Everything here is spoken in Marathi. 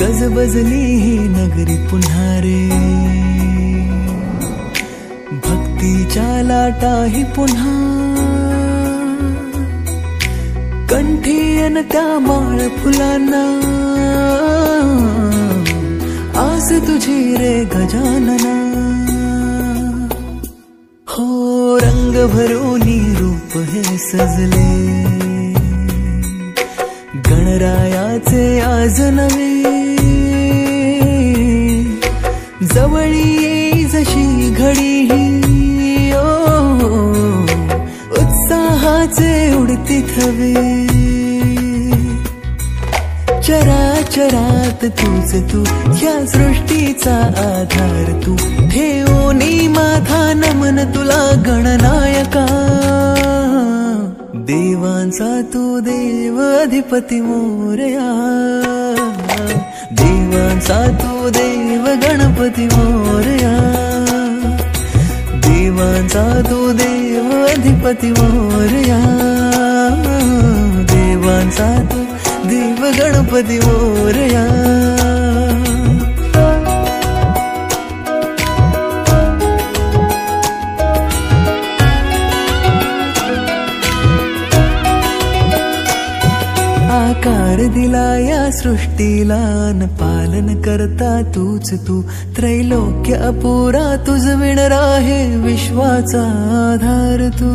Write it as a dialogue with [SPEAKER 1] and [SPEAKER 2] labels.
[SPEAKER 1] गजबजली ही नगरी पुन्हा रे, भक्तीच्या लाटाही पुन्हा, कंठी अन त्या माळ फुलांना, आस तुझी रे गजानना. हो रंग भरूनी रूप हे सजले, गणरायाचे आज नवे, जवळी येई जशी घडी ही, उत्साहाचे उडती थवे. चराचरात तूच तू, या सृष्टीचा आधार तू, ठेवोनी माझा नमन तुला गणनायका. देवांचा तू देव अधिपती मोरया, देवांचा तू देव गणपती मोरया, देवांचा तू देव अधिपती मोरया, देवांचा तू देव गणपती मोरया. आकार दिला या सृष्टीला न पालन करता तूच तू, त्रैलोक्य अपुरा तुझ विण राहे विश्वाचा आधार तू.